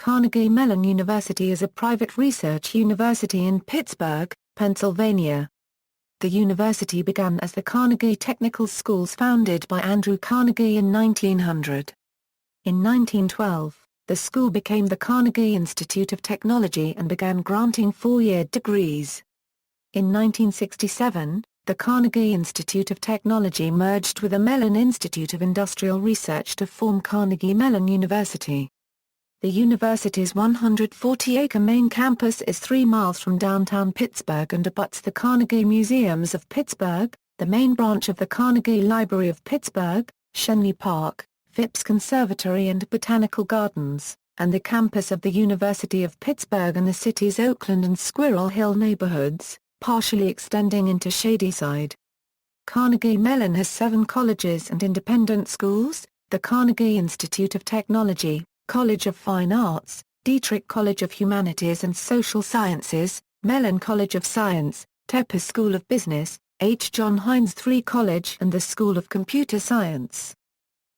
Carnegie Mellon University is a private research university in Pittsburgh, Pennsylvania. The university began as the Carnegie Technical Schools founded by Andrew Carnegie in 1900. In 1912, the school became the Carnegie Institute of Technology and began granting four-year degrees. In 1967, the Carnegie Institute of Technology merged with the ʻmɛlən Institute of Industrial Research to form Carnegie Mellon University. The university's 140-acre main campus is 3 miles from downtown Pittsburgh and abuts the Carnegie Museums of Pittsburgh, the main branch of the Carnegie Library of Pittsburgh, Schenley Park, Phipps Conservatory and Botanical Gardens, and the campus of the University of Pittsburgh and the city's Oakland and Squirrel Hill neighborhoods, partially extending into Shadyside. Carnegie Mellon has 7 colleges and independent schools: the Carnegie Institute of Technology, College of Fine Arts, Dietrich College of Humanities and Social Sciences, Mellon College of Science, Tepper School of Business, H. John Heinz III College and the School of Computer Science.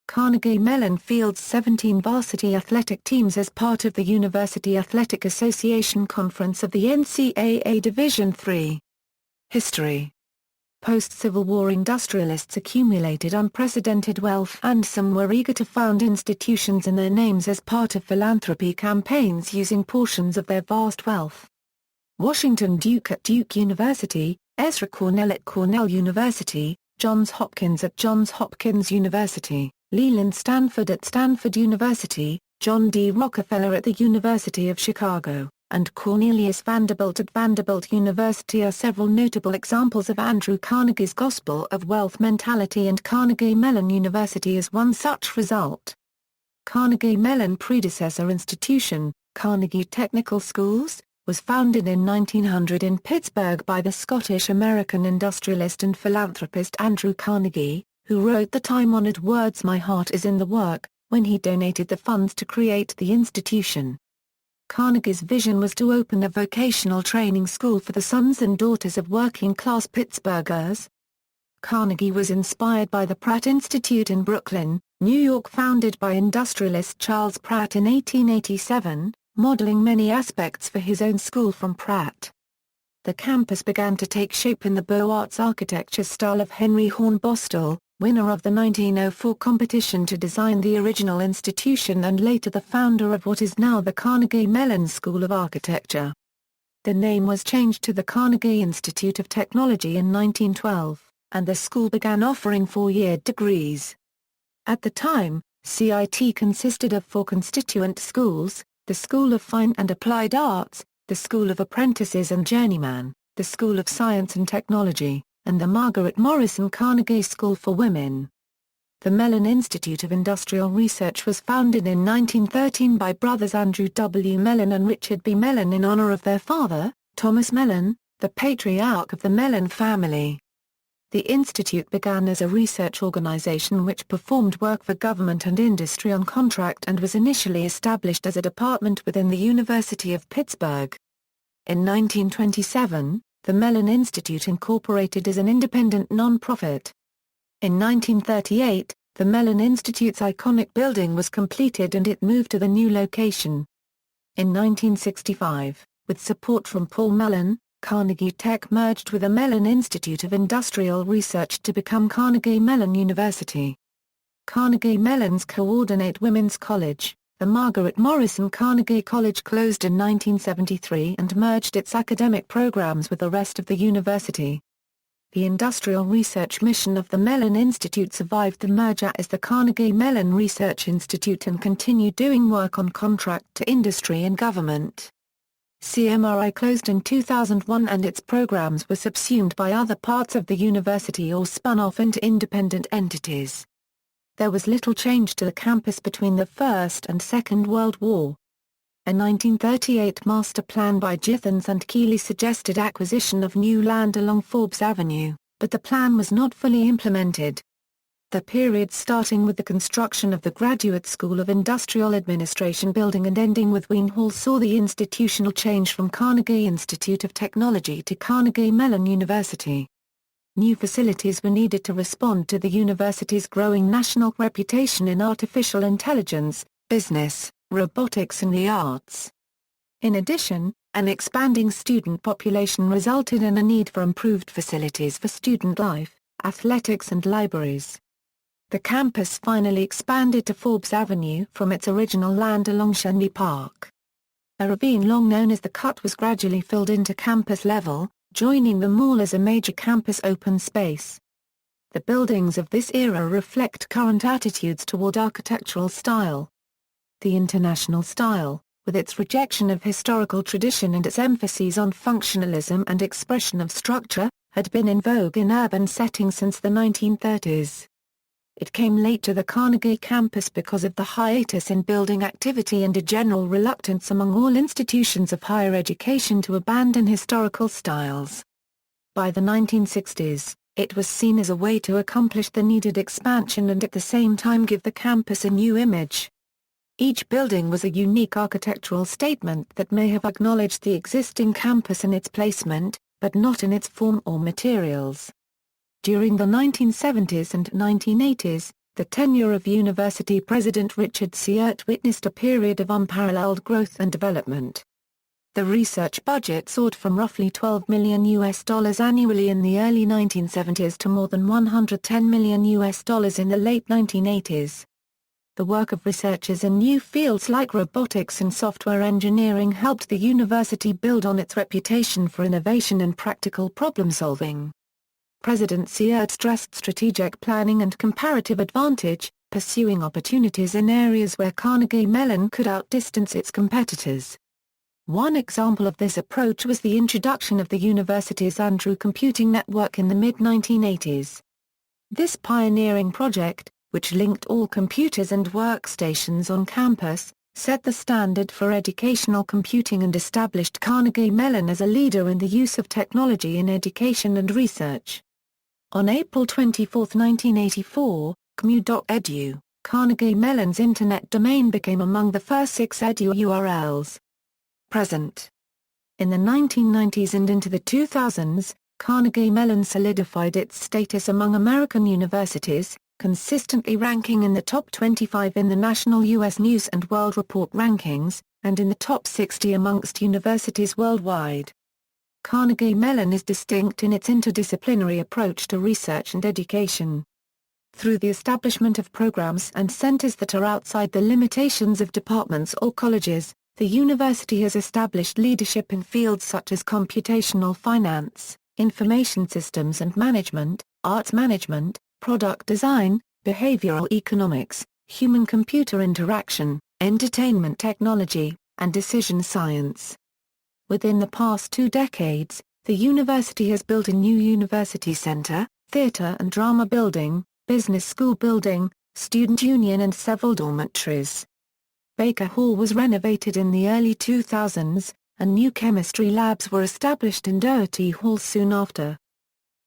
Carnegie Mellon fields 17 varsity athletic teams as part of the University Athletic Association Conference of the NCAA Division III. History. Post-Civil War industrialists accumulated unprecedented wealth and some were eager to found institutions in their names as part of philanthropy campaigns using portions of their vast wealth. Washington Duke at Duke University, Ezra Cornell at Cornell University, Johns Hopkins at Johns Hopkins University, Leland Stanford at Stanford University, John D. Rockefeller at the University of Chicago, and Cornelius Vanderbilt at Vanderbilt University are several notable examples of Andrew Carnegie's gospel of wealth mentality, and Carnegie Mellon University is one such result. Carnegie Mellon predecessor institution, Carnegie Technical Schools, was founded in 1900 in Pittsburgh by the Scottish-American industrialist and philanthropist Andrew Carnegie, who wrote the time-honored words "My heart is in the work," when he donated the funds to create the institution. Carnegie's vision was to open a vocational training school for the sons and daughters of working-class Pittsburghers. Carnegie was inspired by the Pratt Institute in Brooklyn, New York, founded by industrialist Charles Pratt in 1887, modeling many aspects for his own school from Pratt. The campus began to take shape in the Beaux-Arts architecture style of Henry Hornbostel, winner of the 1904 competition to design the original institution and later the founder of what is now the Carnegie Mellon School of Architecture. The name was changed to the Carnegie Institute of Technology in 1912, and the school began offering four-year degrees. At the time, CIT consisted of 4 constituent schools: the School of Fine and Applied Arts, the School of Apprentices and Journeyman, the School of Science and Technology, and the Margaret Morrison Carnegie School for Women. The Mellon Institute of Industrial Research was founded in 1913 by brothers Andrew W. Mellon and Richard B. Mellon in honor of their father, Thomas Mellon, the patriarch of the Mellon family. The institute began as a research organization which performed work for government and industry on contract and was initially established as a department within the University of Pittsburgh. In 1927, the Mellon Institute incorporated as an independent non-profit. In 1938, the Mellon Institute's iconic building was completed and it moved to the new location. In 1965, with support from Paul Mellon, Carnegie Tech merged with the Mellon Institute of Industrial Research to become Carnegie Mellon University. Carnegie Mellon's coordinate women's college, the Margaret Morrison Carnegie College, closed in 1973 and merged its academic programs with the rest of the university. The industrial research mission of the Mellon Institute survived the merger as the Carnegie Mellon Research Institute and continued doing work on contract to industry and government. CMRI closed in 2001 and its programs were subsumed by other parts of the university or spun off into independent entities. There was little change to the campus between the First and Second World War. A 1938 master plan by Githens and Keeley suggested acquisition of new land along Forbes Avenue, but the plan was not fully implemented. The period starting with the construction of the Graduate School of Industrial Administration building and ending with Wien Hall saw the institutional change from Carnegie Institute of Technology to Carnegie Mellon University. New facilities were needed to respond to the university's growing national reputation in artificial intelligence, business, robotics and the arts. In addition, an expanding student population resulted in a need for improved facilities for student life, athletics and libraries. The campus finally expanded to Forbes Avenue from its original land along Schenley Park. A ravine long known as the Cut was gradually filled into campus level, joining the mall as a major campus open space. The buildings of this era reflect current attitudes toward architectural style. The international style, with its rejection of historical tradition and its emphasis on functionalism and expression of structure, had been in vogue in urban settings since the 1930s. It came late to the Carnegie campus because of the hiatus in building activity and a general reluctance among all institutions of higher education to abandon historical styles. By the 1960s, it was seen as a way to accomplish the needed expansion and at the same time give the campus a new image. Each building was a unique architectural statement that may have acknowledged the existing campus in its placement, but not in its form or materials. During the 1970s and 1980s, the tenure of University President Richard Seert witnessed a period of unparalleled growth and development. The research budget soared from roughly $12 million annually in the early 1970s to more than $110 million in the late 1980s. The work of researchers in new fields like robotics and software engineering helped the university build on its reputation for innovation and practical problem-solving. President Seert stressed strategic planning and comparative advantage, pursuing opportunities in areas where Carnegie Mellon could outdistance its competitors. One example of this approach was the introduction of the university's Andrew computing network in the mid-1980s. This pioneering project, which linked all computers and workstations on campus, set the standard for educational computing and established Carnegie Mellon as a leader in the use of technology in education and research. On April 24, 1984, Cmu.edu, Carnegie Mellon's Internet domain became among the first 6 edu URLs. Present. In the 1990s and into the 2000s, Carnegie Mellon solidified its status among American universities, consistently ranking in the top 25 in the National U.S. News & World Report rankings, and in the top 60 amongst universities worldwide. Carnegie Mellon is distinct in its interdisciplinary approach to research and education. Through the establishment of programs and centers that are outside the limitations of departments or colleges, the university has established leadership in fields such as computational finance, information systems and management, arts management, product design, behavioral economics, human-computer interaction, entertainment technology, and decision science. Within the past 2 decades, the university has built a new university center, theater and drama building, business school building, student union and several dormitories. Baker Hall was renovated in the early 2000s, and new chemistry labs were established in Doherty Hall soon after.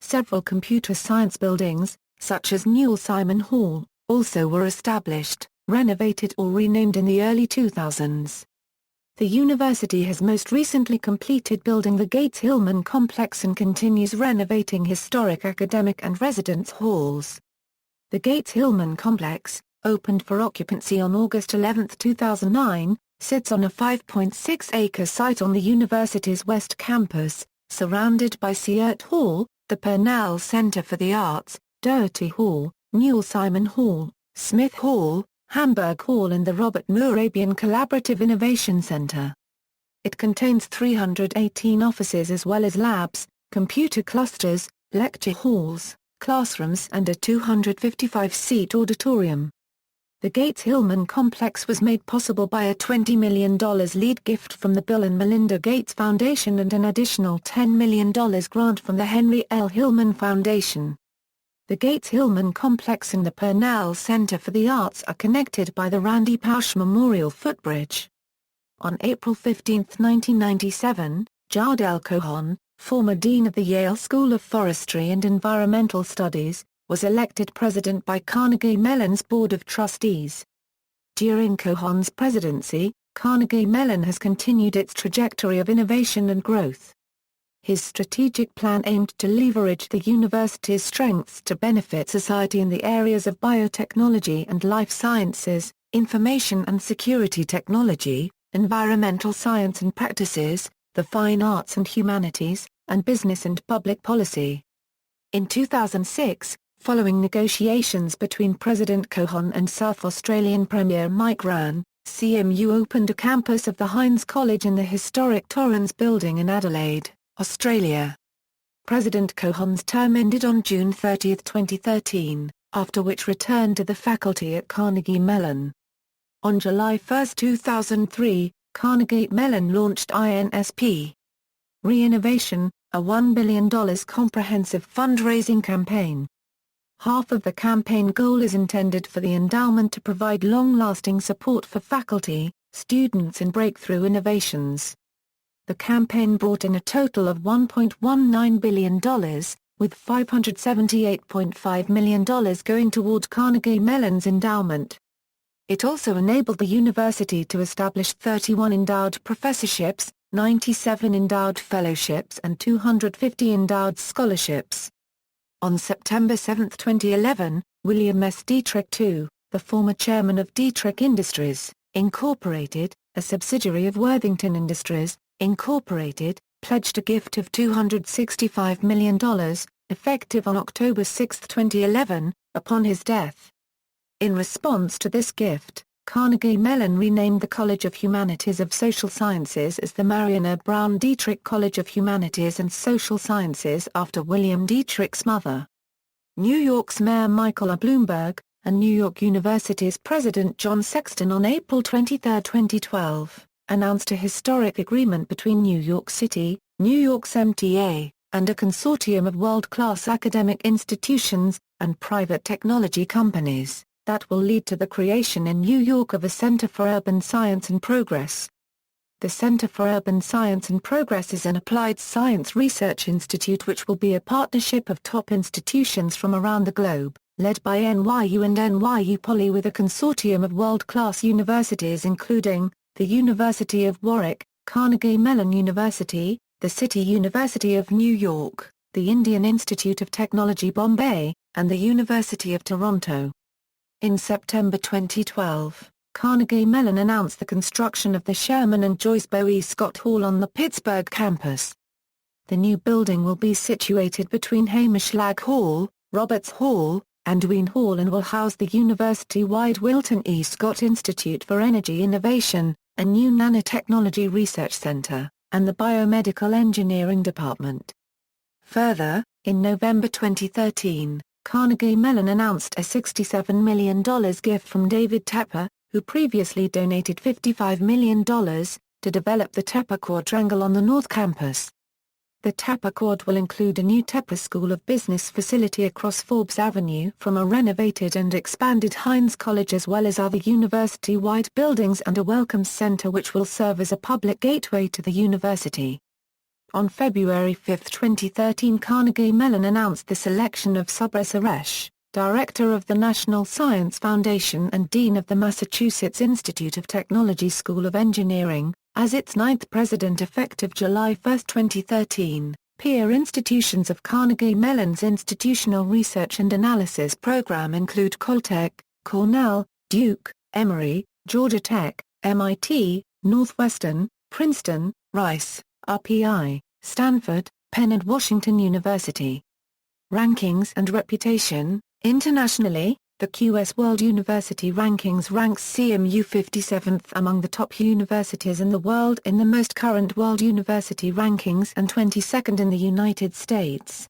Several computer science buildings, such as Newell Simon Hall, also were established, renovated or renamed in the early 2000s. The university has most recently completed building the Gates-Hillman complex and continues renovating historic academic and residence halls. The Gates-Hillman complex, opened for occupancy on August 11, 2009, sits on a 5.6-acre site on the university's West Campus, surrounded by Seert Hall, the Purnell Center for the Arts, Doherty Hall, Newell Simon Hall, Smith Hall, Hamburg Hall and the Robert Murabian Collaborative Innovation Center. It contains 318 offices as well as labs, computer clusters, lecture halls, classrooms and a 255-seat auditorium. The Gates-Hillman complex was made possible by a $20 million lead gift from the Bill and Melinda Gates Foundation and an additional $10 million grant from the Henry L. Hillman Foundation. The Gates-Hillman complex and the Purnell Center for the Arts are connected by the Randy Pausch Memorial Footbridge. On April 15, 1997, Jardel Cohon, former dean of the Yale School of Forestry and Environmental Studies, was elected president by Carnegie Mellon's Board of Trustees. During Cohon's presidency, Carnegie Mellon has continued its trajectory of innovation and growth. His strategic plan aimed to leverage the university's strengths to benefit society in the areas of biotechnology and life sciences, Information and Security Technology, Environmental Science and Practices, the Fine Arts and Humanities, and Business and Public Policy. In 2006, following negotiations between President Cohon and South Australian Premier Mike Rann, CMU opened a campus of the Hines College in the historic Torrens Building in Adelaide, Australia. President Cohon's term ended on June 30, 2013, after which returned to the faculty at Carnegie Mellon. On July 1, 2003, Carnegie Mellon launched INSP Re-Innovation, a $1 billion comprehensive fundraising campaign. Half of the campaign goal is intended for the endowment to provide long-lasting support for faculty, students and breakthrough innovations. The campaign brought in a total of $1.19 billion, with $578.5 million going toward Carnegie Mellon's endowment. It also enabled the university to establish 31 endowed professorships, 97 endowed fellowships and 250 endowed scholarships. On September 7, 2011, William S. Dietrich II, the former chairman of Dietrich Industries, Incorporated, a subsidiary of Worthington Industries, Incorporated, pledged a gift of $265 million, effective on October 6, 2011, upon his death. In response to this gift, Carnegie Mellon renamed the College of Humanities of Social Sciences as the Marianna Brown Dietrich College of Humanities and Social Sciences after William Dietrich's mother. New York's Mayor Michael A. Bloomberg, and New York University's President John Sexton on April 23, 2012, announced a historic agreement between New York City, New York's MTA, and a consortium of world-class academic institutions and private technology companies that will lead to the creation in New York of a Center for Urban Science and Progress. The Center for Urban Science and Progress is an applied science research institute which will be a partnership of top institutions from around the globe, led by NYU and NYU Poly with a consortium of world-class universities including the University of Warwick, Carnegie Mellon University, the City University of New York, the Indian Institute of Technology Bombay, and the University of Toronto. In September 2012, Carnegie Mellon announced the construction of the Sherman and Joyce Bowie Scott Hall on the Pittsburgh campus. The new building will be situated between Hamish Lag Hall, Roberts Hall, and Wien Hall and will house the university-wide Wilton E. Scott Institute for Energy Innovation, a new nanotechnology research center, and the Biomedical Engineering Department. Further, in November 2013, Carnegie Mellon announced a $67 million gift from David Tepper, who previously donated $55 million, to develop the Tepper Quadrangle on the North Campus. The Tepper Quad will include a new Tepper School of Business facility across Forbes Avenue from a renovated and expanded Hines College as well as other university-wide buildings and a Welcome Center which will serve as a public gateway to the university. On February 5, 2013, Carnegie Mellon announced the selection of Subra Suresh, Director of the National Science Foundation and Dean of the Massachusetts Institute of Technology School of Engineering, as its ninth president effective July 1, 2013. Peer institutions of Carnegie Mellon's Institutional Research and Analysis program include Caltech, Cornell, Duke, Emory, Georgia Tech, MIT, Northwestern, Princeton, Rice, RPI, Stanford, Penn and Washington University. Rankings and reputation. Internationally, the QS World University Rankings ranks CMU 57th among the top universities in the world in the most current World University Rankings and 22nd in the United States.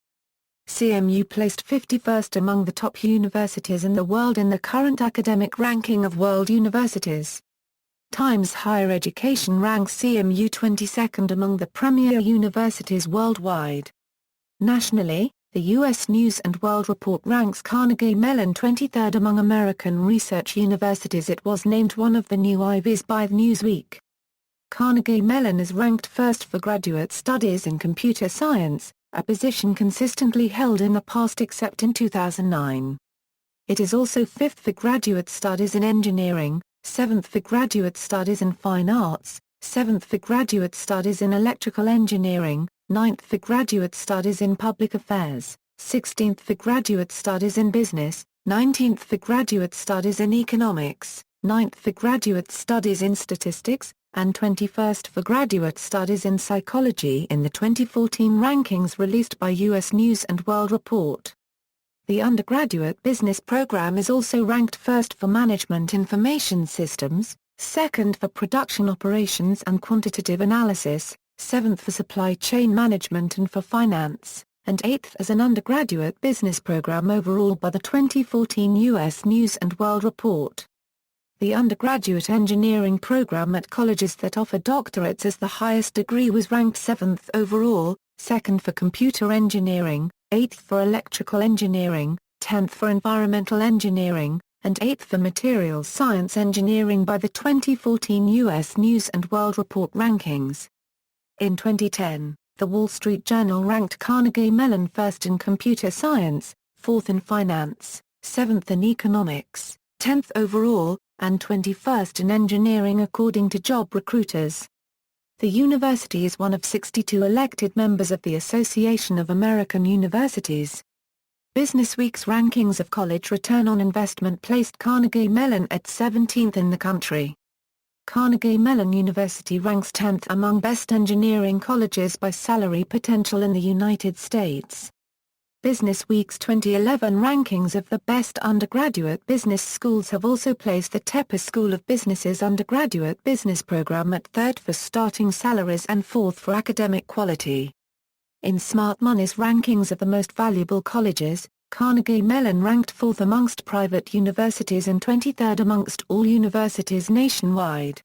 CMU placed 51st among the top universities in the world in the current academic ranking of world universities. Times Higher Education ranks CMU 22nd among the premier universities worldwide. Nationally, the U.S. News & World Report ranks Carnegie Mellon 23rd among American research universities. It was named one of the new Ivies by Newsweek. Carnegie Mellon is ranked first for graduate studies in computer science, a position consistently held in the past except in 2009. It is also fifth for graduate studies in engineering, seventh for graduate studies in fine arts, seventh for graduate studies in electrical engineering, ninth for graduate studies in public affairs, 16th for graduate studies in business, 19th for graduate studies in economics, 9th for graduate studies in statistics, and 21st for graduate studies in psychology in the 2014 rankings released by U.S. News & World Report. The undergraduate business program is also ranked 1st for management information systems, 2nd for production operations and quantitative analysis, 7th for supply chain management and for finance, and 8th as an undergraduate business program overall by the 2014 U.S. News & World Report. The undergraduate engineering program at colleges that offer doctorates as the highest degree was ranked 7th overall, 2nd for computer engineering, 8th for electrical engineering, 10th for environmental engineering, and 8th for materials science engineering by the 2014 U.S. News & World Report rankings. In 2010, the Wall Street Journal ranked Carnegie Mellon 1st in computer science, 4th in finance, 7th in economics, 10th overall, and 21st in engineering according to job recruiters. The university is one of 62 elected members of the Association of American Universities. Businessweek's rankings of college return on investment placed Carnegie Mellon at 17th in the country. Carnegie Mellon University ranks 10th among best engineering colleges by salary potential in the United States. Businessweek's 2011 rankings of the best undergraduate business schools have also placed the Tepper School of Business's undergraduate business program at 3rd for starting salaries and 4th for academic quality. In Smart Money's rankings of the most valuable colleges, Carnegie Mellon ranked 4th amongst private universities and 23rd amongst all universities nationwide.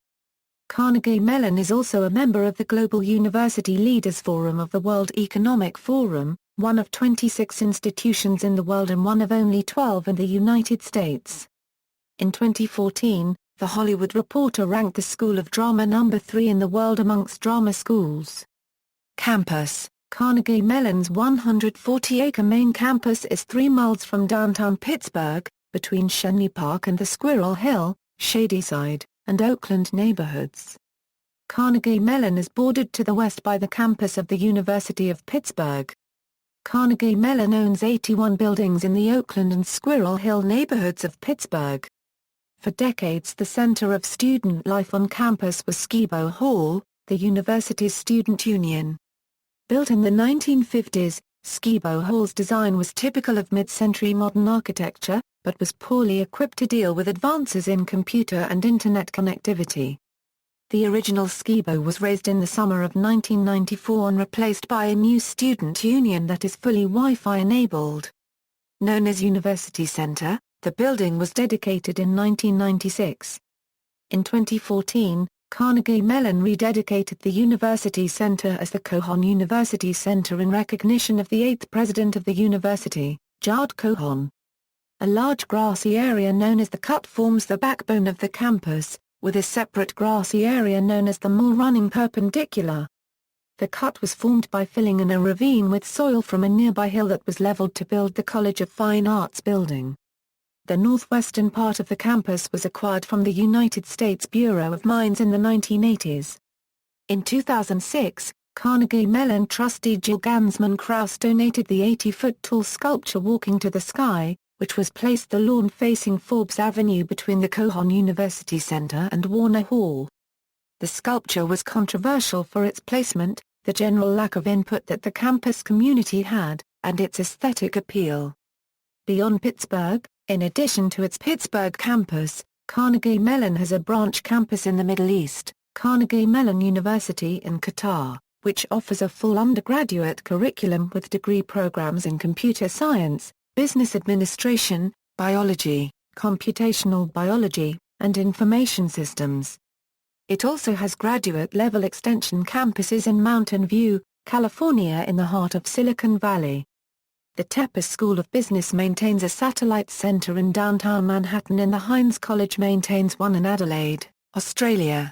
Carnegie Mellon is also a member of the Global University Leaders Forum of the World Economic Forum, one of 26 institutions in the world and one of only 12 in the United States. In 2014, The Hollywood Reporter ranked the School of Drama number 3 in the world amongst drama schools. Campus: Carnegie Mellon's 140-acre main campus is 3 miles from downtown Pittsburgh, between Schenley Park and the Squirrel Hill, Shadyside, and Oakland neighborhoods. Carnegie Mellon is bordered to the west by the campus of the University of Pittsburgh. Carnegie Mellon owns 81 buildings in the Oakland and Squirrel Hill neighborhoods of Pittsburgh. For decades the center of student life on campus was Skibo Hall, the university's student union. Built in the 1950s, Skibo Hall's design was typical of mid-century modern architecture, but was poorly equipped to deal with advances in computer and internet connectivity. The original Skibo was razed in the summer of 1994 and replaced by a new student union that is fully Wi-Fi enabled. Known as University Center, the building was dedicated in 1996. In 2014, Carnegie Mellon rededicated the University Center as the Cohon University Center in recognition of the 8th president of the university, Jard Cohon. A large grassy area known as the Cut forms the backbone of the campus, with a separate grassy area known as the Mall running perpendicular. The Cut was formed by filling in a ravine with soil from a nearby hill that was leveled to build the College of Fine Arts building. The northwestern part of the campus was acquired from the United States Bureau of Mines in the 1980s. In 2006, Carnegie Mellon trustee Jill Gansman Krause donated the 80-foot-tall sculpture Walking to the Sky, which was placed the lawn facing Forbes Avenue between the Cohon University Center and Warner Hall. The sculpture was controversial for its placement, the general lack of input that the campus community had, and its aesthetic appeal. Beyond Pittsburgh, in addition to its Pittsburgh campus, Carnegie Mellon has a branch campus in the Middle East, Carnegie Mellon University in Qatar, which offers a full undergraduate curriculum with degree programs in computer science, business administration, biology, computational biology, and information systems. It also has graduate-level extension campuses in Mountain View, California in the heart of Silicon Valley. The Tepper School of Business maintains a satellite center in downtown Manhattan and the Hines College maintains one in Adelaide, Australia.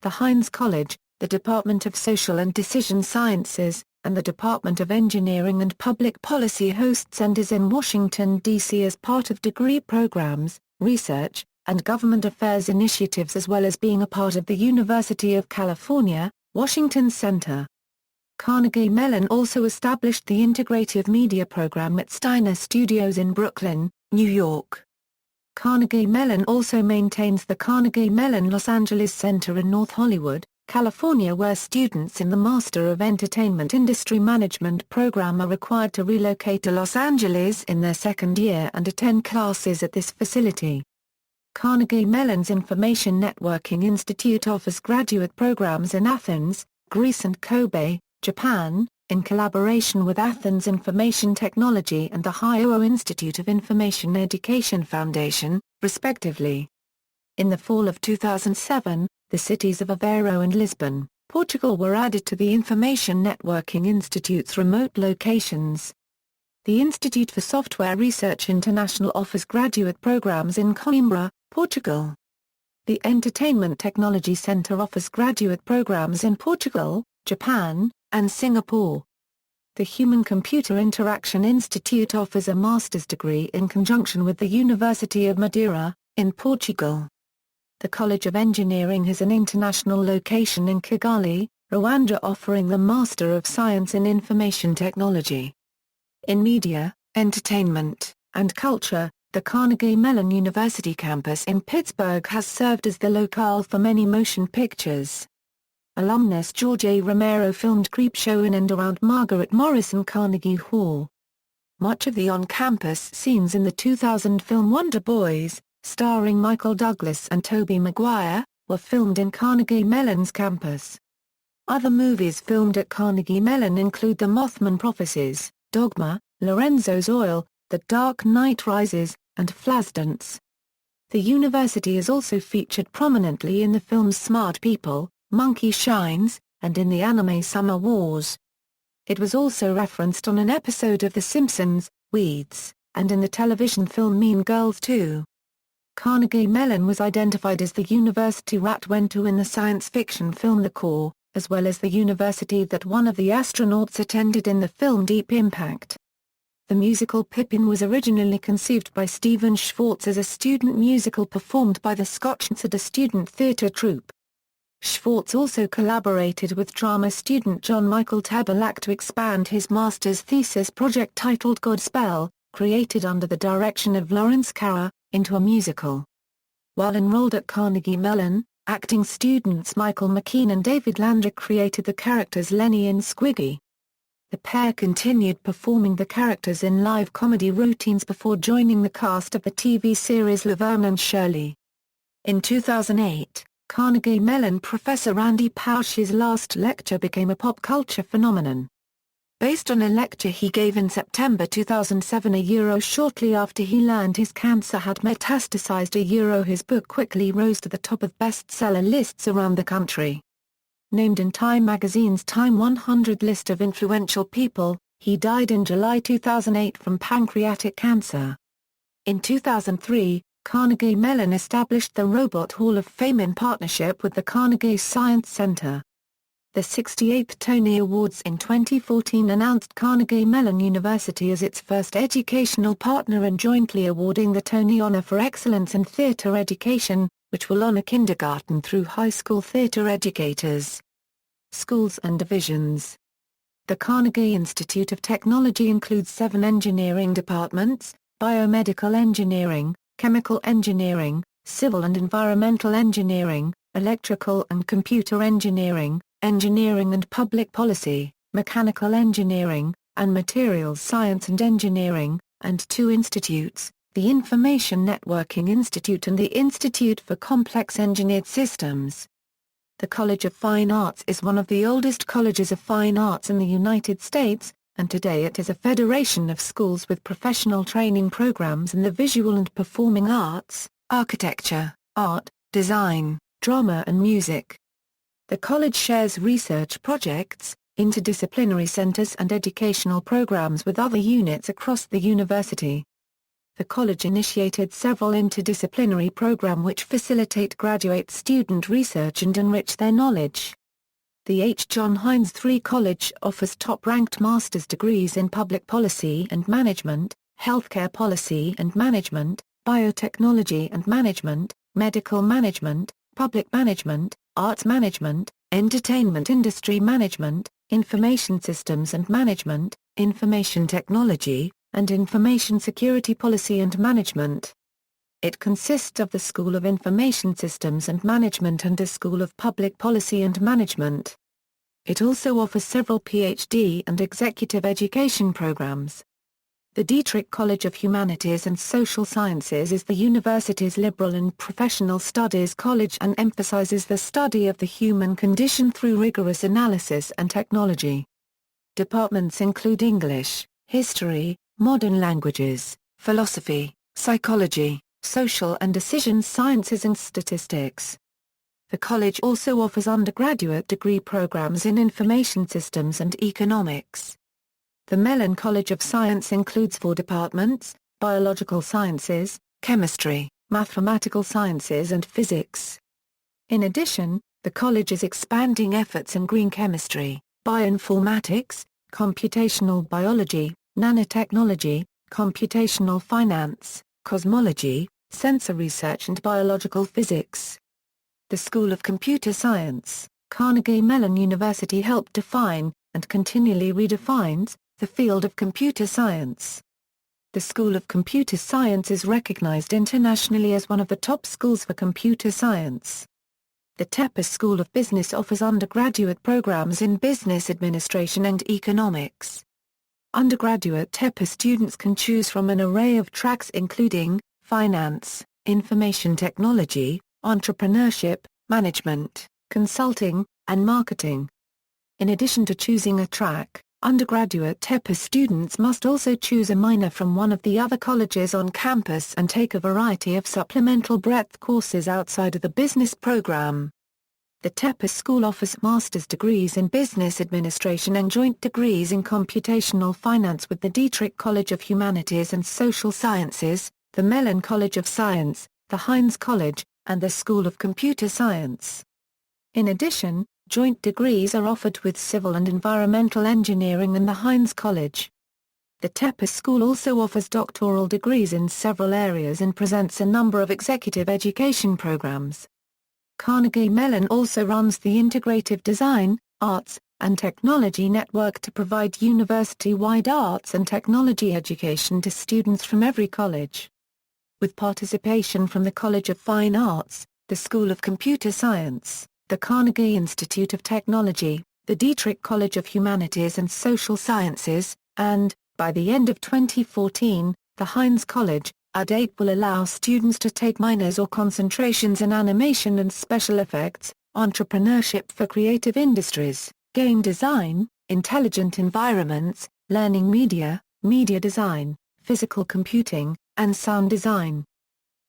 The Hines College, the Department of Social and Decision Sciences, and the Department of Engineering and Public Policy hosts centers in Washington, D.C. as part of degree programs, research, and government affairs initiatives as well as being a part of the University of California, Washington Center. Carnegie Mellon also established the Integrative Media program at Steiner Studios in Brooklyn, New York. Carnegie Mellon also maintains the Carnegie Mellon Los Angeles Center in North Hollywood, California, where students in the Master of Entertainment Industry Management program are required to relocate to Los Angeles in their second year and attend classes at this facility. Carnegie Mellon's Information Networking Institute offers graduate programs in Athens, Greece and Kobe, Japan, in collaboration with Athens Information Technology and the Ohio Institute of Information Education Foundation, respectively. In the fall of 2007, the cities of Aveiro and Lisbon, Portugal were added to the Information Networking Institute's remote locations. The Institute for Software Research International offers graduate programs in Coimbra, Portugal. The Entertainment Technology Center offers graduate programs in Portugal, Japan, and Singapore. The Human-Computer Interaction Institute offers a master's degree in conjunction with the University of Madeira, in Portugal. The College of Engineering has an international location in Kigali, Rwanda, offering the Master of Science in Information Technology. In media, entertainment, and culture, the Carnegie Mellon University campus in Pittsburgh has served as the locale for many motion pictures. Alumnus George A. Romero filmed Creepshow in and around Margaret Morrison Carnegie Hall. Much of the on-campus scenes in the 2000 film Wonder Boys, starring Michael Douglas and Tobey Maguire, were filmed in Carnegie Mellon's campus. Other movies filmed at Carnegie Mellon include The Mothman Prophecies, Dogma, Lorenzo's Oil, The Dark Knight Rises, and Flashdance. The university is also featured prominently in the films Smart People, Monkey Shines, and in the anime Summer Wars. It was also referenced on an episode of The Simpsons, Weeds, and in the television film Mean Girls 2. Carnegie Mellon was identified as the university Rat went to in the science fiction film The Core, as well as the university that one of the astronauts attended in the film Deep Impact. The musical Pippin was originally conceived by Stephen Schwartz as a student musical performed by the Scotchenside student theatre troupe. Schwartz also collaborated with drama student John Michael Tepper to expand his master's thesis project titled Godspell, created under the direction of Lawrence Carra, into a musical. While enrolled at Carnegie Mellon, acting students Michael McKean and David Landrick created the characters Lenny and Squiggy. The pair continued performing the characters in live comedy routines before joining the cast of the TV series Laverne and Shirley. In 2008, Carnegie Mellon professor Randy Pausch's last lecture became a pop culture phenomenon. Based on a lecture he gave in September 2007 shortly after he learned his cancer had metastasized his book quickly rose to the top of bestseller lists around the country. Named in Time magazine's Time 100 list of influential people, he died in July 2008 from pancreatic cancer. In 2003, Carnegie Mellon established the Robot Hall of Fame in partnership with the Carnegie Science Center. The 68th Tony Awards in 2014 announced Carnegie Mellon University as its first educational partner in jointly awarding the Tony Honor for Excellence in Theater Education, which will honor kindergarten through high school theater educators. Schools and divisions. The Carnegie Institute of Technology includes 7 engineering departments: biomedical engineering, chemical engineering, civil and environmental engineering, electrical and computer engineering, engineering and public policy, mechanical engineering, and materials science and engineering, and 2 institutes, the Information Networking Institute and the Institute for Complex Engineered Systems. The College of Fine Arts is one of the oldest colleges of fine arts in the United States, and today it is a federation of schools with professional training programs in the visual and performing arts, architecture, art, design, drama and music. The college shares research projects, interdisciplinary centers and educational programs with other units across the university. The college initiated several interdisciplinary programs which facilitate graduate student research and enrich their knowledge. The H. John Heinz III College offers top-ranked master's degrees in public policy and management, healthcare policy and management, biotechnology and management, medical management, public management, arts management, entertainment industry management, information systems and management, information technology, and information security policy and management. It consists of the School of Information Systems and Management and the School of Public Policy and Management. It also offers several PhD and executive education programs. The Dietrich College of Humanities and Social Sciences is the university's liberal and professional studies college and emphasizes the study of the human condition through rigorous analysis and technology. Departments include English, History, Modern Languages, Philosophy, Psychology, Social and Decision Sciences and Statistics. The college also offers undergraduate degree programs in Information Systems and Economics. The Mellon College of Science includes 4 departments: Biological Sciences, Chemistry, Mathematical Sciences and Physics. In addition, the college is expanding efforts in green chemistry, bioinformatics, computational biology, nanotechnology, computational finance, cosmology, sensor research and biological physics. The School of Computer Science, Carnegie Mellon University helped define, and continually redefines, the field of computer science. The School of Computer Science is recognized internationally as one of the top schools for computer science. The Tepper School of Business offers undergraduate programs in business administration and economics. Undergraduate Tepper students can choose from an array of tracks including finance, information technology, entrepreneurship, management, consulting, and marketing. In addition to choosing a track, undergraduate Tepper students must also choose a minor from one of the other colleges on campus and take a variety of supplemental breadth courses outside of the business program. The Tepper School offers master's degrees in business administration and joint degrees in computational finance with the Dietrich College of Humanities and Social Sciences, the Mellon College of Science, the Heinz College, and the School of Computer Science. In addition, joint degrees are offered with Civil and Environmental Engineering and the Heinz College. The Tepper School also offers doctoral degrees in several areas and presents a number of executive education programs. Carnegie Mellon also runs the Integrative Design, Arts, and Technology Network to provide university-wide arts and technology education to students from every college. With participation from the College of Fine Arts, the School of Computer Science, the Carnegie Institute of Technology, the Dietrich College of Humanities and Social Sciences, and, by the end of 2014, the Heinz College, ADATE will allow students to take minors or concentrations in animation and special effects, entrepreneurship for creative industries, game design, intelligent environments, learning media, media design, physical computing, and sound design.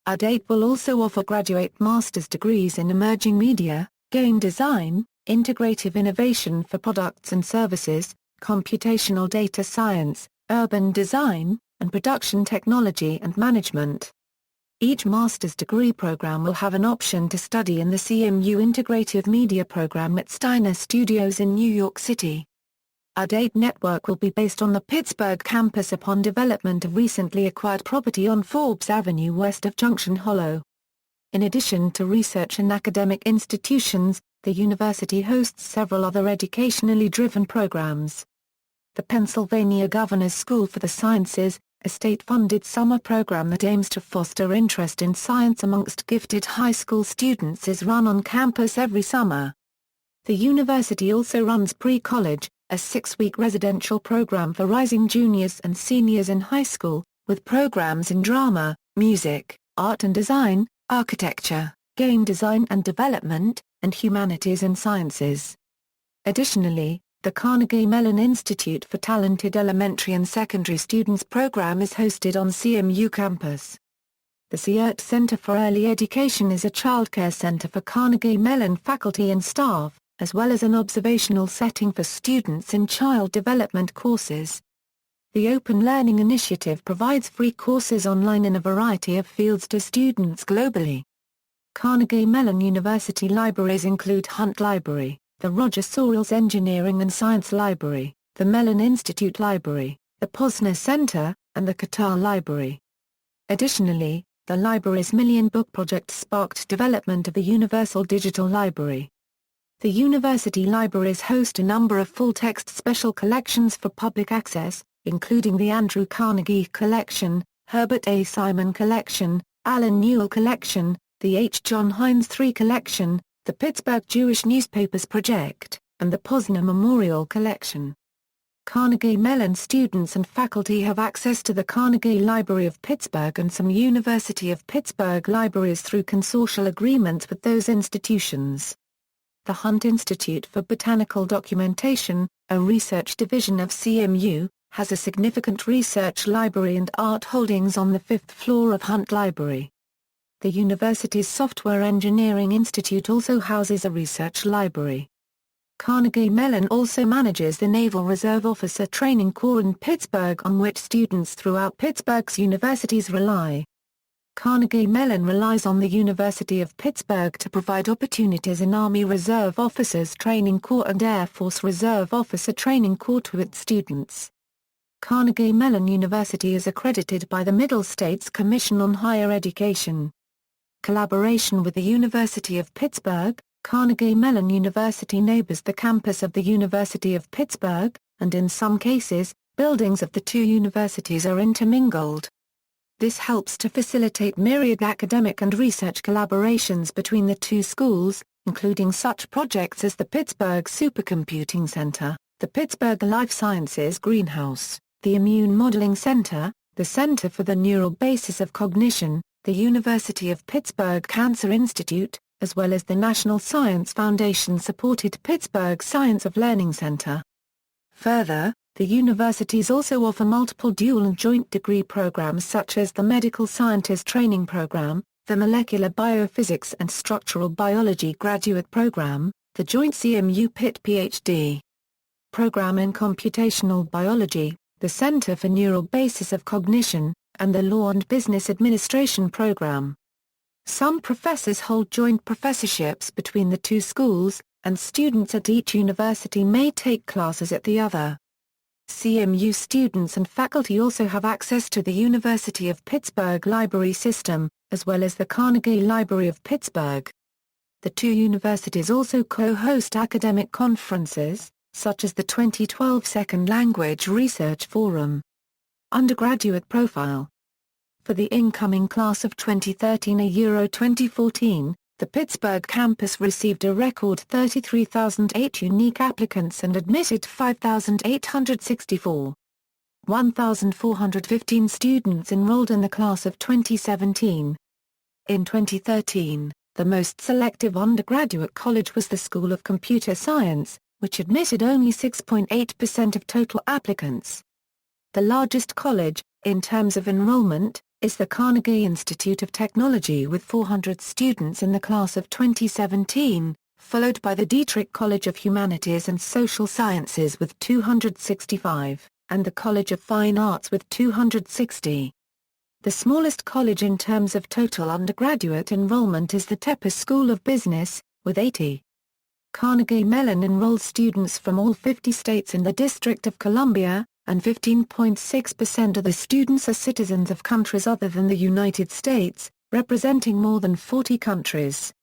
ADATE will also offer graduate master's degrees in emerging media, game design, integrative innovation for products and services, computational data science, urban design, and production technology and management. Each master's degree program will have an option to study in the Cmu Integrative Media program at Steiner Studios in New York City. ADATE Network will be based on the Pittsburgh campus upon development of recently acquired property on Forbes Avenue west of Junction Hollow. In addition to research and academic institutions, the university hosts several other educationally driven programs. The Pennsylvania Governor's School for the Sciences, a state-funded summer program that aims to foster interest in science amongst gifted high school students, is run on campus every summer. The university also runs Pre-College, a 6-week residential program for rising juniors and seniors in high school, with programs in drama, music, art and design, architecture, game design and development, and humanities and sciences. Additionally, the Carnegie Mellon Institute for Talented Elementary and Secondary Students program is hosted on CMU campus. The Seer Center for Early Education is a childcare center for Carnegie Mellon faculty and staff, as well as an observational setting for students in child development courses. The Open Learning Initiative provides free courses online in a variety of fields to students globally. Carnegie Mellon University libraries include Hunt Library, the Roger Sorrells Engineering and Science Library, the Mellon Institute Library, the Posner Center, and the Qatar Library. Additionally, the library's Million Book Project sparked development of the Universal Digital Library. The university libraries host a number of full-text special collections for public access, including the Andrew Carnegie Collection, Herbert A. Simon Collection, Allen Newell Collection, the H. John Heinz III Collection, the Pittsburgh Jewish Newspapers Project, and the Posner Memorial Collection. Carnegie Mellon students and faculty have access to the Carnegie Library of Pittsburgh and some University of Pittsburgh libraries through consortial agreements with those institutions. The Hunt Institute for Botanical Documentation, a research division of CMU, has a significant research library and art holdings on the 5th floor of Hunt Library. The university's Software Engineering Institute also houses a research library. Carnegie Mellon also manages the Naval Reserve Officer Training Corps in Pittsburgh, on which students throughout Pittsburgh's universities rely. Carnegie Mellon relies on the University of Pittsburgh to provide opportunities in Army Reserve Officers Training Corps and Air Force Reserve Officer Training Corps to its students. Carnegie Mellon University is accredited by the Middle States Commission on Higher Education. Collaboration with the University of Pittsburgh, Carnegie Mellon University neighbors the campus of the University of Pittsburgh, and in some cases, buildings of the two universities are intermingled. This helps to facilitate myriad academic and research collaborations between the two schools, including such projects as the Pittsburgh Supercomputing Center, the Pittsburgh Life Sciences Greenhouse, the Immune Modeling Center, the Center for the Neural Basis of Cognition, the University of Pittsburgh Cancer Institute, as well as the National Science Foundation-supported Pittsburgh Science of Learning Center. Further, the universities also offer multiple dual and joint degree programs such as the Medical Scientist Training Program, the Molecular Biophysics and Structural Biology Graduate Program, the joint CMU Pitt PhD Program in Computational Biology, the Center for Neural Basis of Cognition, and the Law and Business Administration Program. Some professors hold joint professorships between the two schools, and students at each university may take classes at the other. CMU students and faculty also have access to the University of Pittsburgh library system, as well as the Carnegie Library of Pittsburgh. The two universities also co-host academic conferences, such as the 2012 Second Language Research Forum. Undergraduate Profile. For the incoming class of 2013-2014, the Pittsburgh campus received a record 33,008 unique applicants and admitted 5,864. 1,415 students enrolled in the class of 2017. In 2013, the most selective undergraduate college was the School of Computer Science, which admitted only 6.8% of total applicants. The largest college, in terms of enrollment, is the Carnegie Institute of Technology with 400 students in the class of 2017, followed by the Dietrich College of Humanities and Social Sciences with 265, and the College of Fine Arts with 260. The smallest college in terms of total undergraduate enrollment is the Tepper School of Business, with 80. Carnegie Mellon enrolls students from all 50 states in the District of Columbia, and 15.6% of the students are citizens of countries other than the United States, representing more than 40 countries.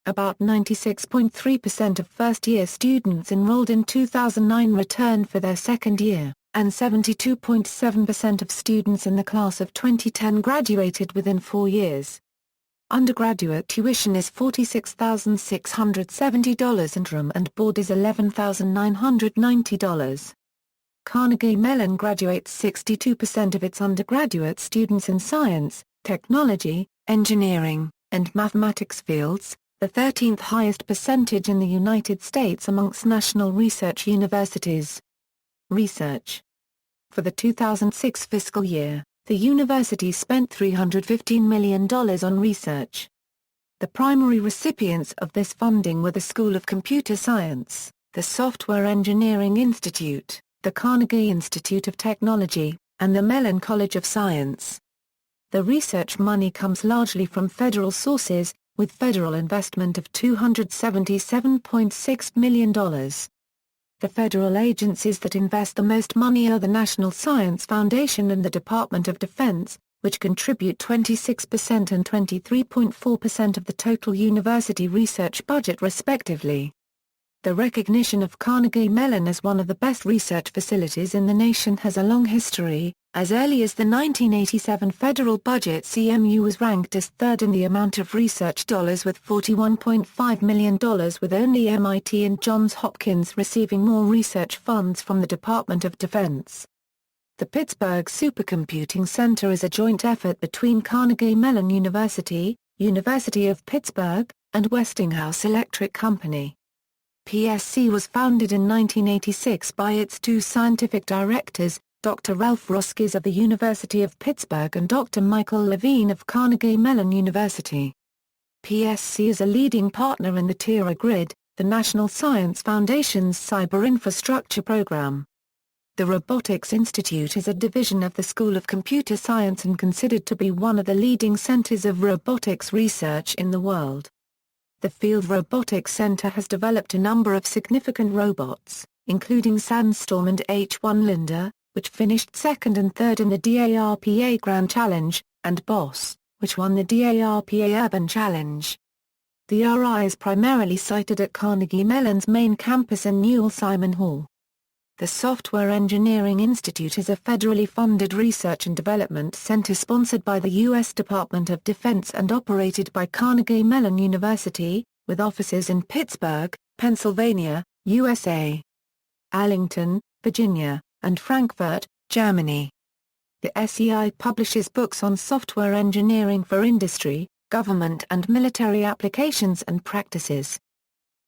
About 96.3% of first-year students enrolled in 2009 returned for their second year, and 72.7% of students in the class of 2010 graduated within 4 years. Undergraduate tuition is $46,670 and room and board is $11,990. Carnegie Mellon graduates 62% of its undergraduate students in science, technology, engineering, and mathematics fields, the 13th highest percentage in the United States amongst national research universities. Research. For the 2006 fiscal year, the university spent $315 million on research. The primary recipients of this funding were the School of Computer Science, the Software Engineering Institute, the Carnegie Institute of Technology, and the Mellon College of Science. The research money comes largely from federal sources, with federal investment of $277.6 million. The federal agencies that invest the most money are the National Science Foundation and the Department of Defense, which contribute 26% and 23.4% of the total university research budget respectively. The recognition of Carnegie Mellon as one of the best research facilities in the nation has a long history, As early as the 1987 federal budget, CMU was ranked as third in the amount of research dollars with $41.5 million, with only MIT and Johns Hopkins receiving more research funds from the Department of Defense. The Pittsburgh Supercomputing Center is a joint effort between Carnegie Mellon University, University of Pittsburgh, and Westinghouse Electric Company. PSC was founded in 1986 by its two scientific directors, Dr. Ralph Roskis of the University of Pittsburgh and Dr. Michael Levine of Carnegie Mellon University. PSC is a leading partner in the TIRA Grid, the National Science Foundation's cyber infrastructure program. The Robotics Institute is a division of the School of Computer Science and considered to be one of the leading centers of robotics research in the world. The Field Robotics Center has developed a number of significant robots, including Sandstorm and H1 Linda, which finished second and third in the DARPA Grand Challenge, and BOSS, which won the DARPA Urban Challenge. The RI is primarily sited at Carnegie Mellon's main campus in Newell Simon Hall. The Software Engineering Institute is a federally funded research and development center sponsored by the U.S. Department of Defense and operated by Carnegie Mellon University, with offices in Pittsburgh, Pennsylvania, USA, Arlington, Virginia, and Frankfurt, Germany. The SEI publishes books on software engineering for industry, government and military applications and practices.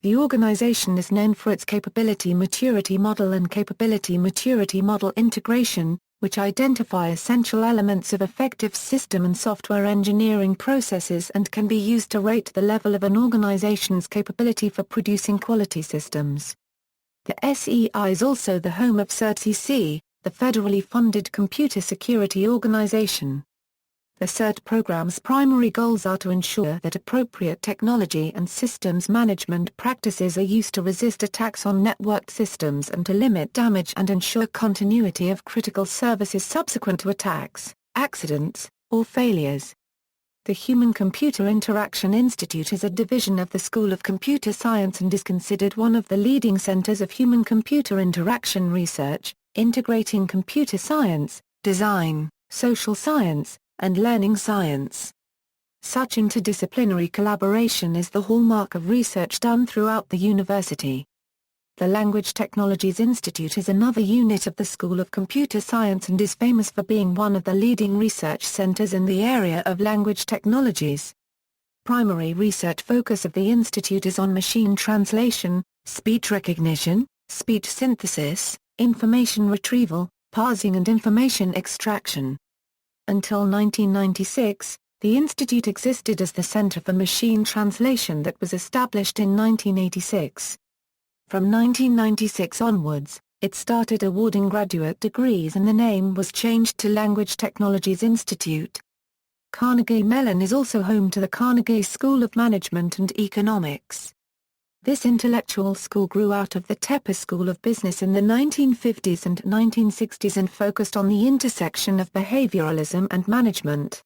The organization is known for its Capability Maturity Model and Capability Maturity Model Integration, which identify essential elements of effective system and software engineering processes and can be used to rate the level of an organization's capability for producing quality systems. The SEI is also the home of CertCC, the federally funded computer security organization. The Cert Programs' primary goals are to ensure that appropriate technology and systems management practices are used to resist attacks on networked systems and to limit damage and ensure continuity of critical services subsequent to attacks, accidents, or failures. The Human-Computer Interaction Institute is a division of the School of Computer Science and is considered one of the leading centers of human-computer interaction research, integrating computer science, design, social science, and learning science. Such interdisciplinary collaboration is the hallmark of research done throughout the university. The Language Technologies Institute is another unit of the School of Computer Science and is famous for being one of the leading research centers in the area of language technologies. Primary research focus of the institute is on machine translation, speech recognition, speech synthesis, information retrieval, parsing and information extraction. Until 1996, the institute existed as the Center for Machine Translation that was established in 1986. From 1996 onwards, it started awarding graduate degrees and the name was changed to Language Technologies Institute. Carnegie Mellon is also home to the Carnegie School of Management and Economics. This intellectual school grew out of the Tepper School of Business in the 1950s and 1960s and focused on the intersection of behavioralism and management.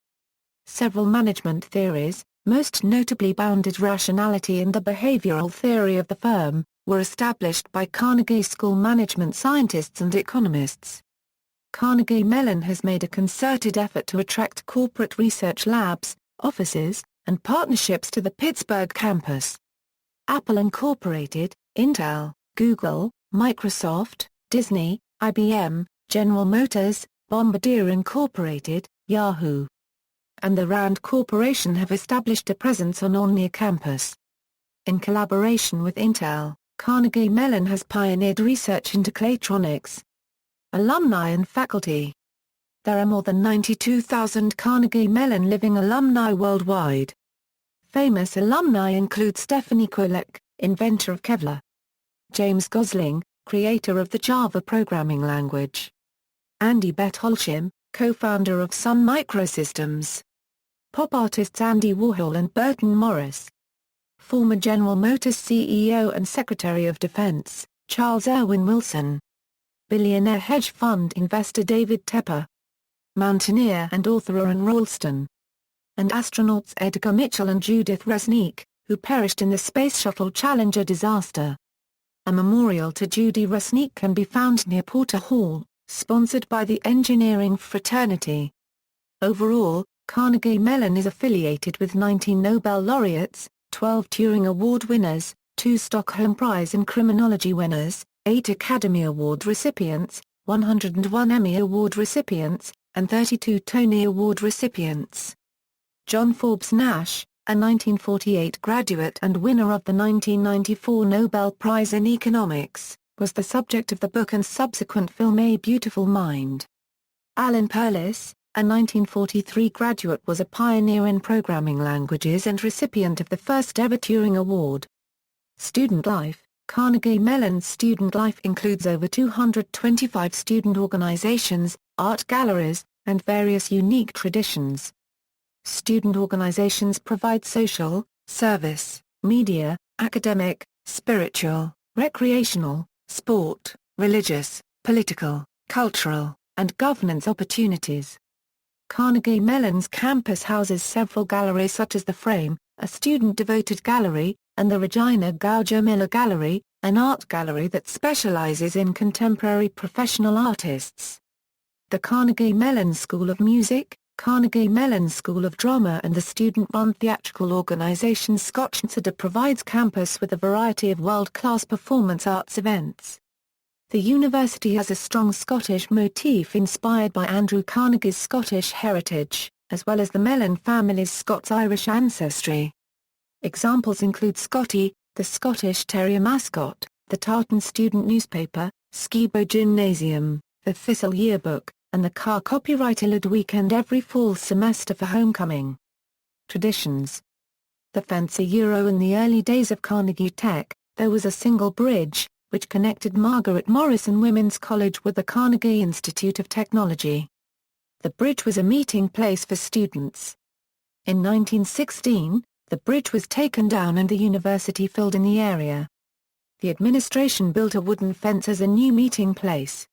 Several management theories, most notably bounded rationality and the behavioral theory of the firm, were established by Carnegie School management scientists and economists. Carnegie Mellon has made a concerted effort to attract corporate research labs, offices, and partnerships to the Pittsburgh campus. Apple Incorporated, Intel, Google, Microsoft, Disney, IBM, General Motors, Bombardier Incorporated, Yahoo! And the Rand Corporation have established a presence on or near campus. In collaboration with Intel, Carnegie Mellon has pioneered research into Claytronics. Alumni and faculty. There are more than 92,000 Carnegie Mellon living alumni worldwide. Famous alumni include Stephanie Kwolek, inventor of Kevlar; James Gosling, creator of the Java programming language; Andy Bechtolsheim, co-founder of Sun Microsystems; pop artists Andy Warhol and Burton Morris; former General Motors CEO and Secretary of Defense, Charles Erwin Wilson; billionaire hedge fund investor David Tepper; mountaineer and author Aron Ralston; and astronauts Edgar Mitchell and Judith Resnick, who perished in the Space Shuttle Challenger disaster. A memorial to Judy Resnick can be found near Porter Hall, Sponsored by the Engineering Fraternity. Overall, Carnegie Mellon is affiliated with 19 Nobel laureates, 12 Turing Award winners, 2 Stockholm Prize in Criminology winners, 8 Academy Award recipients, 101 Emmy Award recipients, and 32 Tony Award recipients. John Forbes Nash, a 1948 graduate and winner of the 1994 Nobel Prize in Economics, was the subject of the book and subsequent film A Beautiful Mind. Alan Perlis, a 1943 graduate, was a pioneer in programming languages and recipient of the first ever Turing Award. Student life. Carnegie Mellon's student life includes over 225 student organizations, art galleries, and various unique traditions. Student organizations provide social, service, media, academic, spiritual, recreational, sport, religious, political, cultural, and governance opportunities. Carnegie Mellon's campus houses several galleries such as the Frame, a student-devoted gallery, and the Regina Gauger Miller Gallery, an art gallery that specializes in contemporary professional artists. The Carnegie Mellon School of Music, Carnegie Mellon School of Drama and the student-run theatrical organization Schenley provides campus with a variety of world-class performance arts events. The university has a strong Scottish motif inspired by Andrew Carnegie's Scottish heritage, as well as the Mellon family's Scots-Irish ancestry. Examples include Scotty, the Scottish Terrier mascot, the Tartan student newspaper, Skibo Gymnasium, the Thistle yearbook, and the car copyright Illard weekend every fall semester for homecoming. Traditions. The fence in the early days of Carnegie Tech, there was a single bridge, which connected Margaret Morrison Women's College with the Carnegie Institute of Technology. The bridge was a meeting place for students. In 1916, the bridge was taken down and the university filled in the area. The administration built a wooden fence as a new meeting place.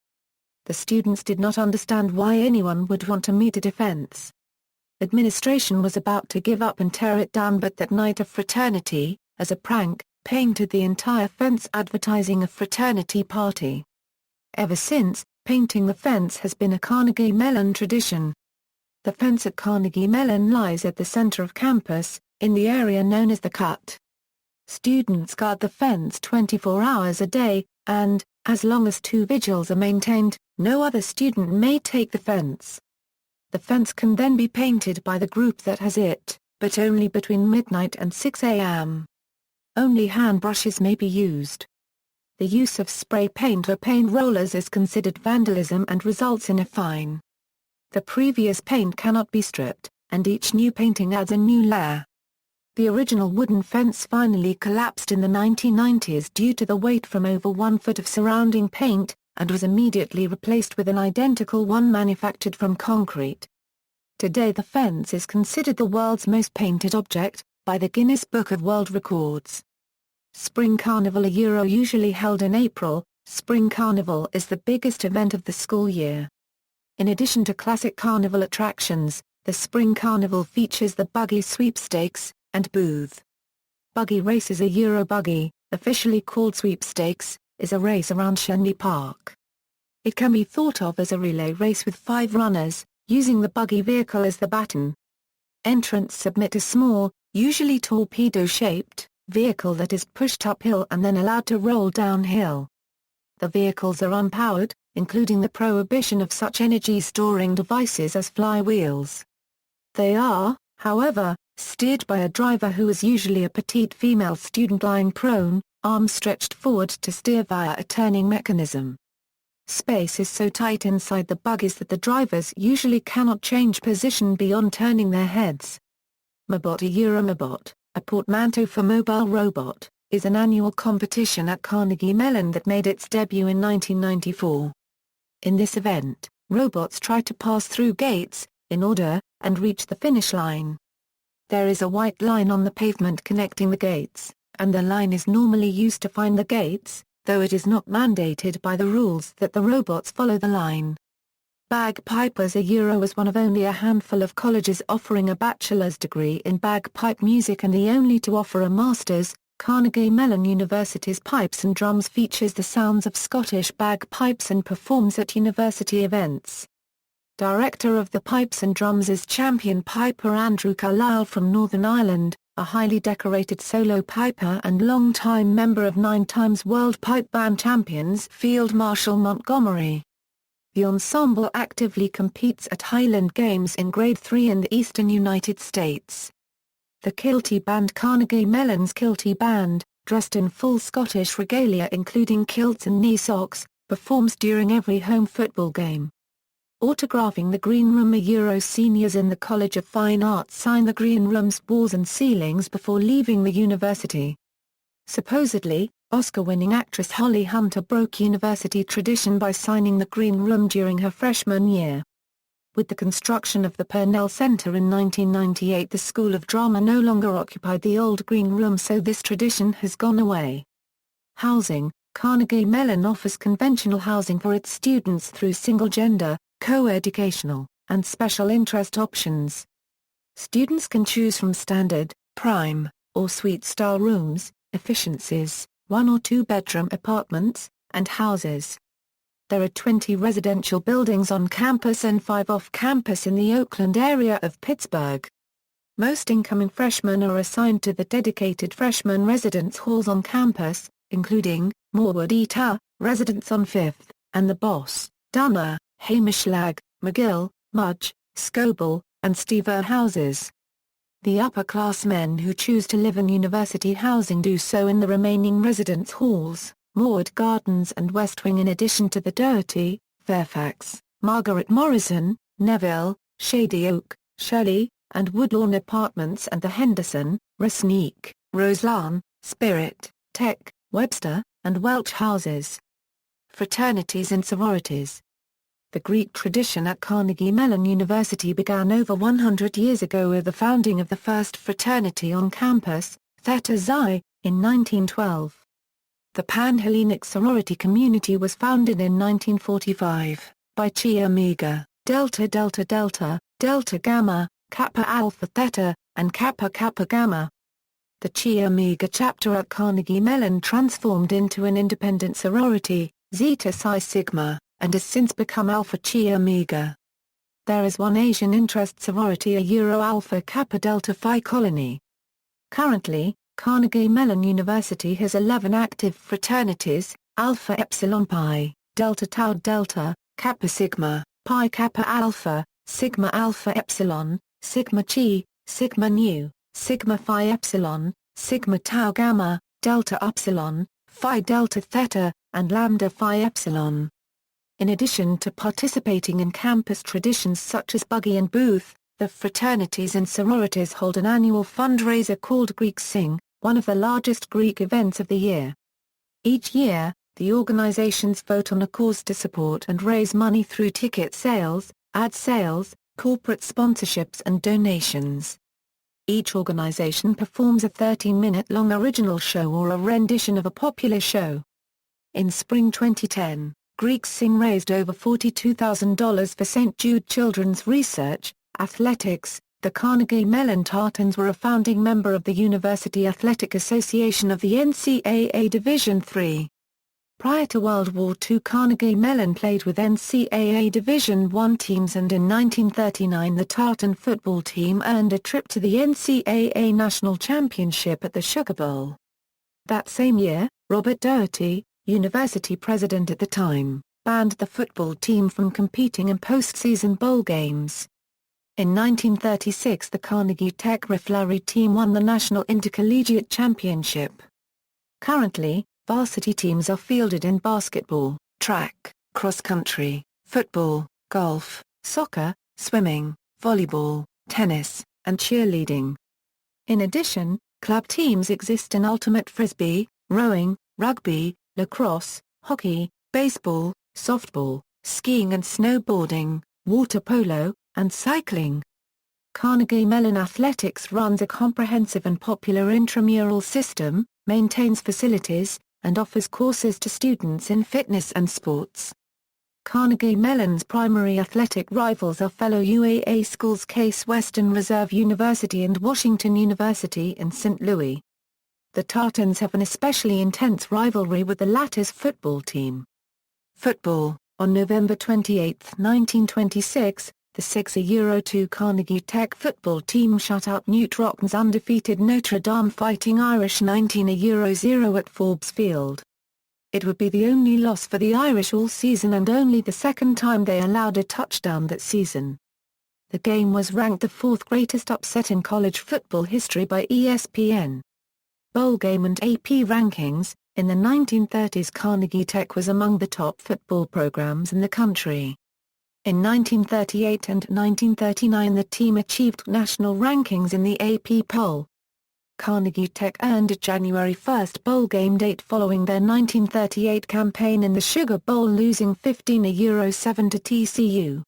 The students did not understand why anyone would want to meet at a fence. Administration was about to give up and tear it down, but that night a fraternity, as a prank, painted the entire fence advertising a fraternity party. Ever since, painting the fence has been a Carnegie Mellon tradition. The fence at Carnegie Mellon lies at the center of campus, in the area known as the Cut. Students guard the fence 24 hours a day, and, as long as 2 vigils are maintained, no other student may take the fence. The fence can then be painted by the group that has it, but only between midnight and 6 a.m. Only hand brushes may be used. The use of spray paint or paint rollers is considered vandalism and results in a fine. The previous paint cannot be stripped, and each new painting adds a new layer. The original wooden fence finally collapsed in the 1990s due to the weight from over 1 foot of surrounding paint, and was immediately replaced with an identical one manufactured from concrete. Today the fence is considered the world's most painted object, by the Guinness Book of World Records. Spring Carnival usually held in April, Spring Carnival is the biggest event of the school year. In addition to classic carnival attractions, the Spring Carnival features the Buggy Sweepstakes, and Booth. Buggy races buggy, officially called Sweepstakes, is a race around Schenley Park. It can be thought of as a relay race with 5 runners, using the buggy vehicle as the baton. Entrants submit a small, usually torpedo-shaped, vehicle that is pushed uphill and then allowed to roll downhill. The vehicles are unpowered, including the prohibition of such energy-storing devices as flywheels. They are, however, steered by a driver who is usually a petite female student lying prone, arms stretched forward to steer via a turning mechanism. Space is so tight inside the buggies that the drivers usually cannot change position beyond turning their heads. Mobot, a portmanteau for mobile robot, is an annual competition at Carnegie Mellon that made its debut in 1994. In this event, robots try to pass through gates, in order, and reach the finish line. There is a white line on the pavement connecting the gates, and the line is normally used to find the gates, though it is not mandated by the rules that the robots follow the line. Bagpipers was one of only a handful of colleges offering a bachelor's degree in bagpipe music and the only to offer a master's, Carnegie Mellon University's Pipes and Drums features the sounds of Scottish bagpipes and performs at university events. Director of the Pipes and Drums is champion piper Andrew Carnegie from Northern Ireland, a highly decorated solo piper and long-time member of 9 times World Pipe Band champions Field Marshal Montgomery. The ensemble actively competes at Highland Games in Grade 3 in the eastern United States. The Kiltie Band Carnegie Mellon's Kiltie Band, dressed in full Scottish regalia including kilts and knee socks, performs during every home football game. Autographing the Green Room. Seniors in the College of Fine Arts sign the Green Room's walls and ceilings before leaving the university. Supposedly, Oscar-winning actress Holly Hunter broke university tradition by signing the Green Room during her freshman year. With the construction of the Purnell Center in 1998, the School of Drama no longer occupied the old Green Room, so this tradition has gone away. Housing. Carnegie Mellon offers conventional housing for its students through single-gender, co-educational, and special interest options. Students can choose from standard, prime, or suite-style rooms, efficiencies, 1 or 2 bedroom apartments, and houses. There are 20 residential buildings on campus and 5 off campus in the Oakland area of Pittsburgh. Most incoming freshmen are assigned to the dedicated freshman residence halls on campus, including Morwood Eta, residence on 5th, and the Boss, Dunner, Hamishlag, McGill, Mudge, Scoble, and Stever houses. The upperclassmen who choose to live in university housing do so in the remaining residence halls, Morwood Gardens and West Wing, in addition to the Doherty, Fairfax, Margaret Morrison, Neville, Shady Oak, Shirley, and Woodlawn apartments and the Henderson, Resnick, Roseland, Spirit, Tech, Webster, and Welch houses. Fraternities and sororities. The Greek tradition at Carnegie Mellon University began over 100 years ago with the founding of the first fraternity on campus, Theta Xi, in 1912. The Pan-Hellenic sorority community was founded in 1945, by Chi Omega, Delta Delta Delta, Delta Gamma, Kappa Alpha Theta, and Kappa Kappa Gamma. The Chi Omega chapter at Carnegie Mellon transformed into an independent sorority, Zeta Psi Sigma, and has since become Alpha Chi Omega. There is one Asian interest sorority, a Euro Alpha Kappa Delta Phi colony. Currently, Carnegie Mellon University has 11 active fraternities: Alpha Epsilon Pi, Delta Tau Delta, Kappa Sigma, Pi Kappa Alpha, Sigma Alpha Epsilon, Sigma Chi, Sigma Nu, Sigma Phi Epsilon, Sigma Tau Gamma, Delta Upsilon, Phi Delta Theta, and Lambda Phi Epsilon. In addition to participating in campus traditions such as buggy and booth, the fraternities and sororities hold an annual fundraiser called Greek Sing, one of the largest Greek events of the year. Each year, the organizations vote on a cause to support and raise money through ticket sales, ad sales, corporate sponsorships and donations. Each organization performs a 13-minute-long original show or a rendition of a popular show. In spring 2010, Greek Sing raised over $42,000 for St. Jude Children's Research, Athletics. The Carnegie Mellon Tartans were a founding member of the University Athletic Association of the NCAA Division III. Prior to World War II, Carnegie Mellon played with NCAA Division I teams, and in 1939 the Tartan football team earned a trip to the NCAA National Championship at the Sugar Bowl. That same year, Robert Doherty, university president at the time, banned the football team from competing in postseason bowl games. In 1936 the Carnegie Tech Rifflary team won the National Intercollegiate Championship. Currently, varsity teams are fielded in basketball, track, cross-country, football, golf, soccer, swimming, volleyball, tennis, and cheerleading. In addition, club teams exist in ultimate frisbee, rowing, rugby, lacrosse, hockey, baseball, softball, skiing and snowboarding, water polo, and cycling. Carnegie Mellon Athletics runs a comprehensive and popular intramural system, maintains facilities, and offers courses to students in fitness and sports. Carnegie Mellon's primary athletic rivals are fellow UAA schools Case Western Reserve University and Washington University in St. Louis. the Tartans have an especially intense rivalry with the latter's football team. Football. On November 28, 1926, the 6-2 Carnegie Tech football team shut out Knute Rockne's undefeated Notre Dame Fighting Irish 19-0 at Forbes Field. It would be the only loss for the Irish all season and only the second time they allowed a touchdown that season. The game was ranked the fourth greatest upset in college football history by ESPN. Bowl game and AP rankings. In the 1930s, Carnegie Tech was among the top football programs in the country. In 1938 and 1939 the team achieved national rankings in the AP poll. Carnegie Tech earned a January 1 bowl game date following their 1938 campaign in the Sugar Bowl, losing 15-7 to TCU.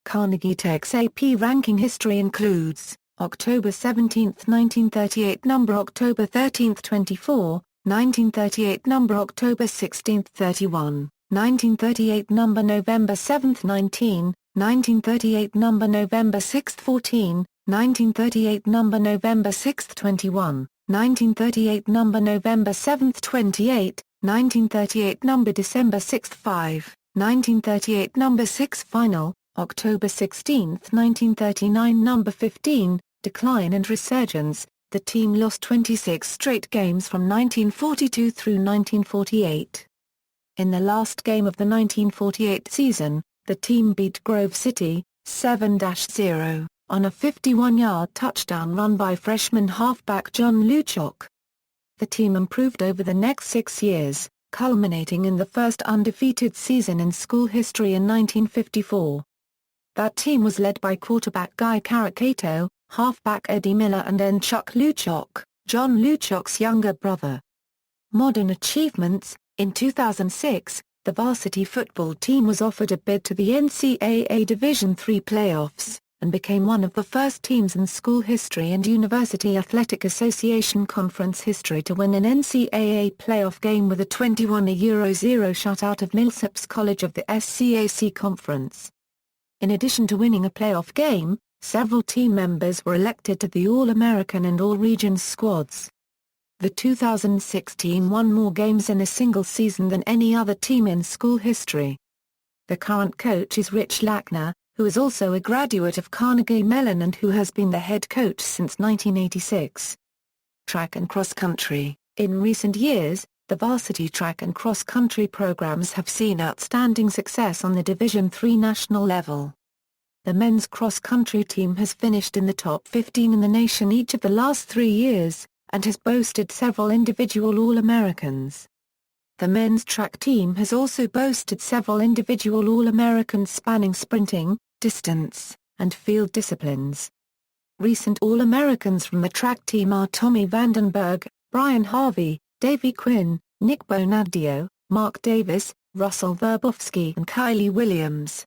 Carnegie Tech's AP ranking history includes October 17, 1938 number October 13, 24, 1938 number October 16, 31, 1938 number November 7, 19, 1938 number November 6, 14, 1938 number November 6, 21, 1938 number November 7, 28, 1938 number December 6, 5, 1938 number 6 final, October 16, 1939 number 15, decline and resurgence. The team lost 26 straight games from 1942 through 1948. In the last game of the 1948 season, the team beat Grove City, 7-0, on a 51-yard touchdown run by freshman halfback John Luchok. The team improved over the next 6 years, culminating in the first undefeated season in school history in 1954. That team was led by quarterback Guy Caracato, halfback Eddie Miller and end Chuck Luchok, John Luchok's younger brother. Modern achievements. In 2006, the varsity football team was offered a bid to the NCAA Division III playoffs, and became one of the first teams in school history and University Athletic Association conference history to win an NCAA playoff game with a 21-0 shutout of Millsaps College of the SCAC Conference. In addition to winning a playoff game, several team members were elected to the All-American and All-Regions squads. The 2006 team won more games in a single season than any other team in school history. The current coach is Rich Lackner, who is also a graduate of Carnegie Mellon and who has been the head coach since 1986. Track and cross country. In recent years, the varsity track and cross country programs have seen outstanding success on the Division III national level. The men's cross-country team has finished in the top 15 in the nation each of the last 3 years, and has boasted several individual All-Americans. The men's track team has also boasted several individual All-Americans spanning sprinting, distance, and field disciplines. Recent All-Americans from the track team are Tommy Vandenberg, Brian Harvey, Davey Quinn, Nick Bonadio, Mark Davis, Russell Verbowski and Kylie Williams.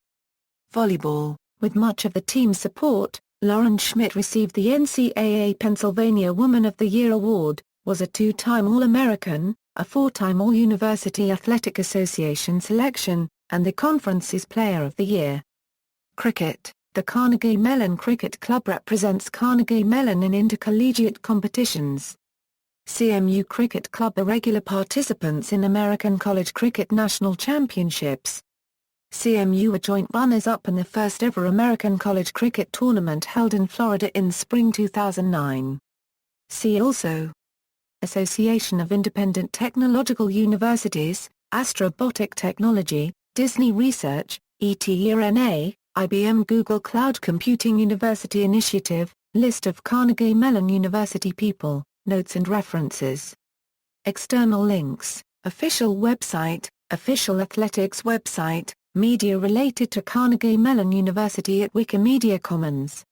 Volleyball. With much of the team's support, Lauren Schmidt received the NCAA Pennsylvania Woman of the Year award, was a 2-time All-American, a 4-time All-University Athletic Association selection, and the conference's Player of the Year. Cricket. The Carnegie Mellon Cricket Club represents Carnegie Mellon in intercollegiate competitions. Cmu Cricket Club are regular participants in American College Cricket National Championships. CMU are joint runners-up in the first-ever American College Cricket Tournament held in Florida in spring 2009. See also: Association of Independent Technological Universities, Astrobotic Technology, Disney Research, ETRNA, IBM Google Cloud Computing University Initiative, List of Carnegie Mellon University people, notes and references. External links, official website, official athletics website, media related to Carnegie Mellon University at Wikimedia Commons.